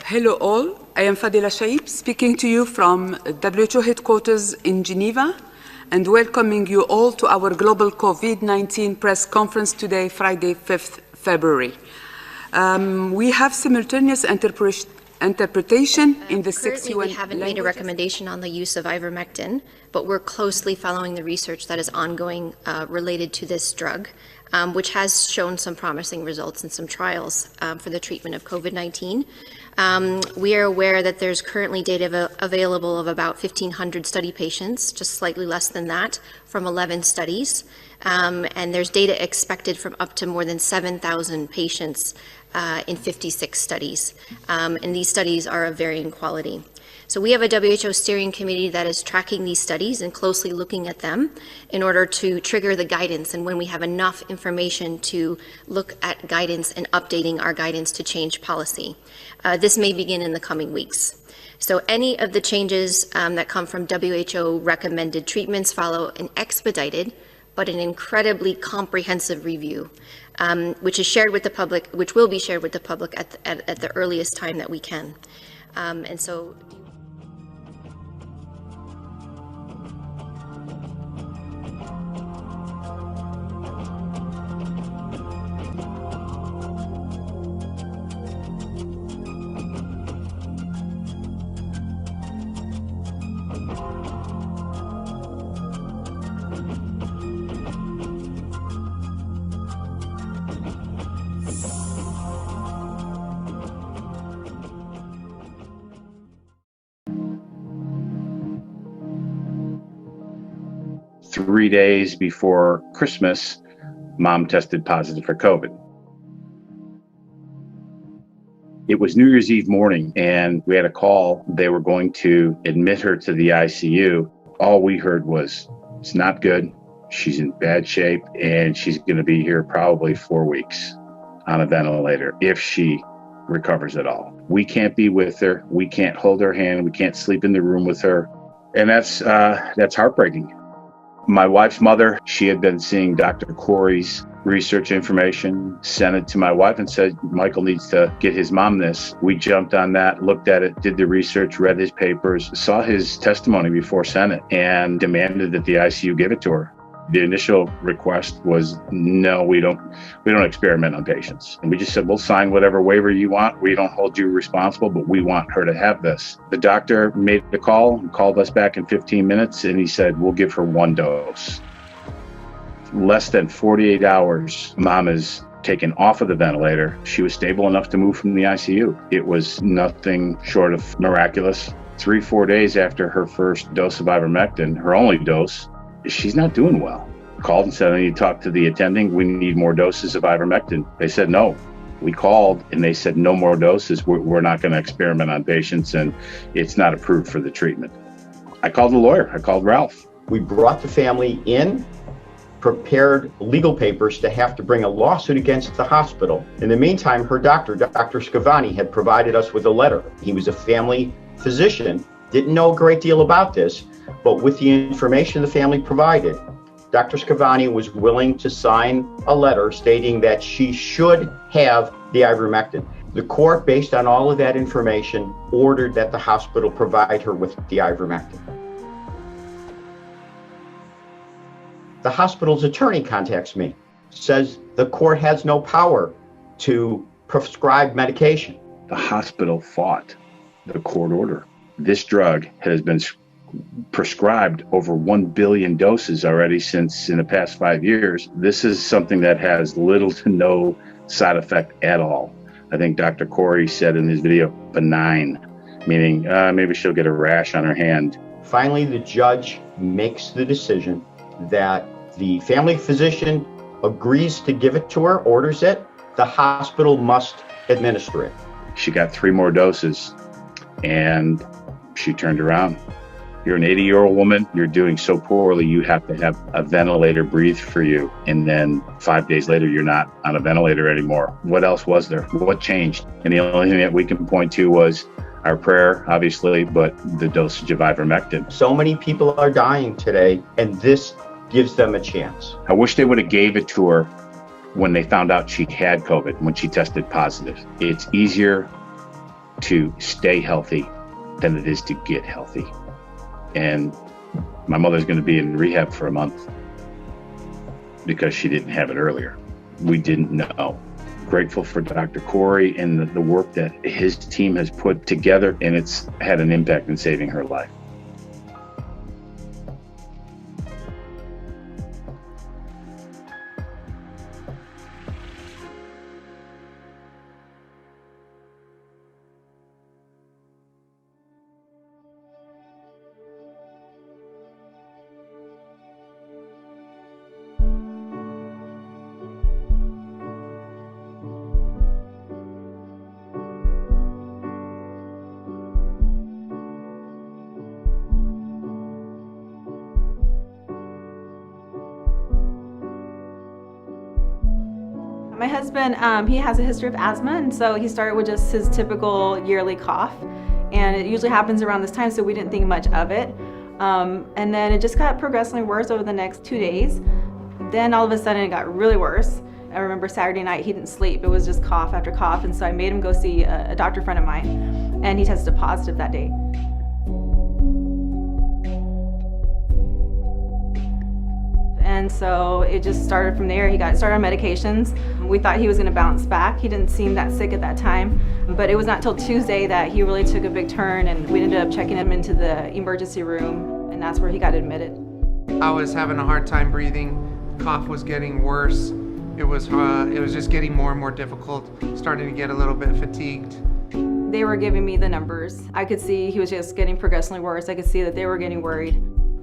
Hello all, I am Fadila Shaib speaking to you from WHO headquarters in Geneva and welcoming you all to our global COVID-19 press conference today, Friday, 5th February. We have simultaneous interpretation in the 6 UN we haven't made a recommendation on the use of ivermectin, but we're closely following the research that is ongoing related to this drug, which has shown some promising results in some trials for the treatment of COVID-19. We are aware that there's currently data available of about 1,500 study patients, just slightly less than that, from 11 studies. And there's data expected from up to more than 7,000 patients in 56 studies. And these studies are of varying quality. So we have a WHO steering committee that is tracking these studies and closely looking at them in order to trigger the guidance, and when we have enough information to look at guidance and updating our guidance to change policy. This may begin in the coming weeks. So any of the changes that come from WHO recommended treatments follow an expedited but an incredibly comprehensive review, which is shared with the public, which will be shared with the public at the earliest time that we can. And so. 3 days before Christmas, Mom tested positive for COVID. It was New Year's Eve morning, and we had a call. They were going to admit her to the ICU. All we heard was, it's not good. She's in bad shape, and she's going to be here probably 4 weeks on a ventilator if she recovers at all. We can't be with her. We can't hold her hand. We can't sleep in the room with her. And that's heartbreaking. My wife's mother, she had been seeing Dr. Corey's research information, sent it to my wife and said, Michael needs to get his mom this. We jumped on that, looked at it, did the research, read his papers, saw his testimony before Senate, and demanded that the ICU give it to her. The initial request was, no, we don't experiment on patients. And we just said, we'll sign whatever waiver you want. We don't hold you responsible, but we want her to have this. The doctor made the call, called us back in 15 minutes, and he said, we'll give her 1 dose. Less than 48 hours, Mom is taken off of the ventilator. She was stable enough to move from the ICU. It was nothing short of miraculous. 3-4 days after her first dose of ivermectin, her only dose, she's not doing well. Called and said, I need to talk to the attending. We need more doses of ivermectin. They said no. We called and they said no more doses. We're not going to experiment on patients, and it's not approved for the treatment. I called the lawyer. I called Ralph. We brought the family in, prepared legal papers to have to bring a lawsuit against the hospital. In the meantime, her doctor, Dr. Scavani, had provided us with a letter. He was a family physician, didn't know a great deal about this, but with the information the family provided, Dr. Scavani was willing to sign a letter stating that she should have the ivermectin. The court, based on all of that information, ordered that the hospital provide her with the ivermectin. The hospital's attorney contacts me, says the court has no power to prescribe medication. The hospital fought the court order. This drug has been prescribed over 1 billion doses already since in the past 5 years. This is something that has little to no side effect at all. I think Dr. Corey said in his video, benign, meaning maybe she'll get a rash on her hand. Finally, the judge makes the decision that the family physician agrees to give it to her, orders it. The hospital must administer it. She got 3 more doses and she turned around. You're an 80-year-old woman. You're doing so poorly, you have to have a ventilator breathe for you. And then 5 days later, you're not on a ventilator anymore. What else was there? What changed? And the only thing that we can point to was our prayer, obviously, but the dosage of ivermectin. So many people are dying today, and this gives them a chance. I wish they would have gave it to her when they found out she had COVID, when she tested positive. It's easier to stay healthy than it is to get healthy. And my mother's going to be in rehab for a month because she didn't have it earlier. We didn't know. Grateful for Dr. Corey and the work that his team has put together, and it's had an impact in saving her life. My husband, he has a history of asthma, and so he started with just his typical yearly cough, and it usually happens around this time, so we didn't think much of it. And then it just got progressively worse over the next 2 days. Then all of a sudden it got really worse. I remember Saturday night he didn't sleep. It was just cough after cough, and so I made him go see a doctor friend of mine, and he tested positive that day. And so it just started from there. He got started on medications. We thought he was going to bounce back. He didn't seem that sick at that time. But it was not until Tuesday that he really took a big turn, and we ended up checking him into the emergency room, and that's where he got admitted. I was having a hard time breathing. Cough was getting worse. It was just getting more and more difficult. Starting to get a little bit fatigued. They were giving me the numbers. I could see he was just getting progressively worse. I could see that they were getting worried.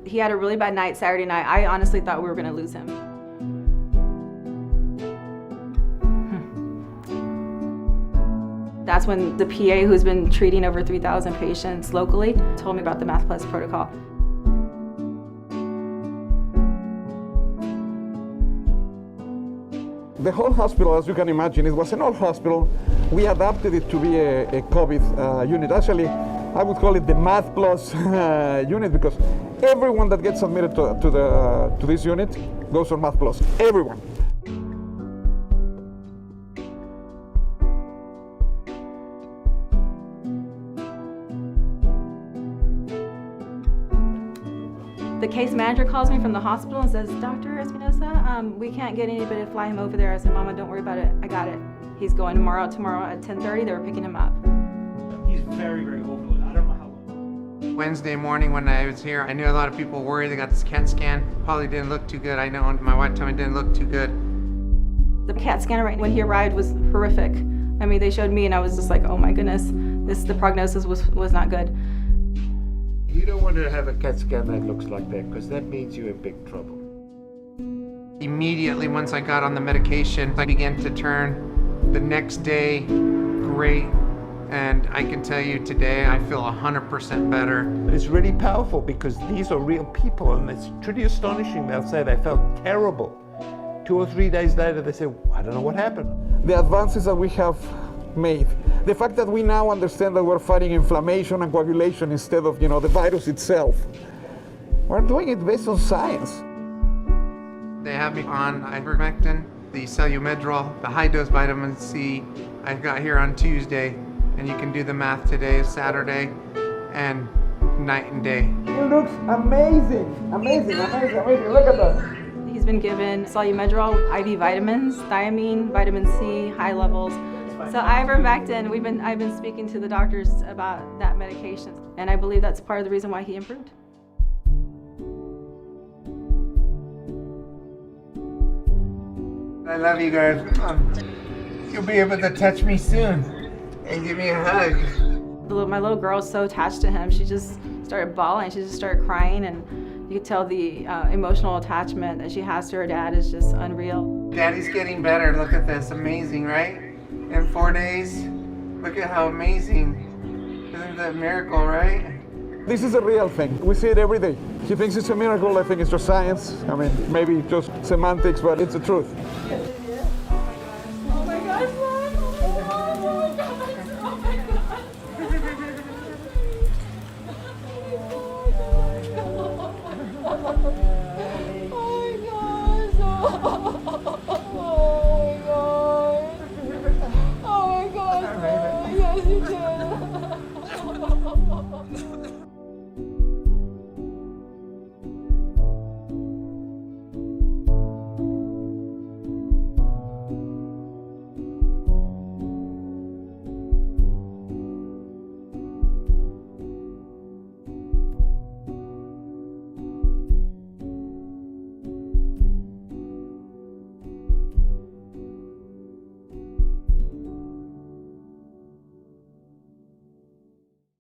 He had a really bad night Saturday night. I honestly thought we were going to lose him. That's when the PA, who's been treating over 3,000 patients locally, told me about the Math Plus protocol. The whole hospital, as you can imagine, it was an old hospital. We adapted it to be a COVID unit. Actually, I would call it the Math Plus unit, because everyone that gets admitted to this unit goes on Math Plus. Everyone. The case manager calls me from the hospital and says, "Dr. Espinosa, we can't get anybody to fly him over there." I said, "Mama, don't worry about it. I got it. He's going tomorrow at 10:30. They were picking him up." He's very, very overloaded. I don't know how long. Wednesday morning when I was here, I knew a lot of people were worried. They got this CAT scan. Probably didn't look too good. I know my wife told me it didn't look too good. The CAT scan right when he arrived was horrific. I mean, they showed me and I was just like, oh my goodness, the prognosis was not good. You don't want to have a CAT scan that looks like that, because that means you're in big trouble. Immediately once I got on the medication, I began to turn the next day great. And I can tell you today, I feel 100% better. It's really powerful because these are real people, and it's truly astonishing. They'll say they felt terrible. 2 or 3 days later, they say, I don't know what happened. The advances that we have made, the fact that we now understand that we're fighting inflammation and coagulation instead of, the virus itself. We're doing it based on science. They have me on Ivermectin, the Celumedrol, the high-dose vitamin C. I got here on Tuesday, and you can do the math today, Saturday, and night and day. It looks amazing, amazing, amazing, amazing. Look at that. He's been given Celumedrol, IV vitamins, thiamine, vitamin C, high levels. So Ivermectin, I've been speaking to the doctors about that medication, and I believe that's part of the reason why he improved. I love you guys. You'll be able to touch me soon and give me a hug. My little girl's so attached to him. She just started bawling. She just started crying, and you could tell the emotional attachment that she has to her dad is just unreal. Daddy's getting better. Look at this. Amazing, right? In 4 days. Look at how amazing. Isn't that a miracle, right? This is a real thing. We see it every day. He thinks it's a miracle. I think it's just science. I mean, maybe just semantics, but it's the truth.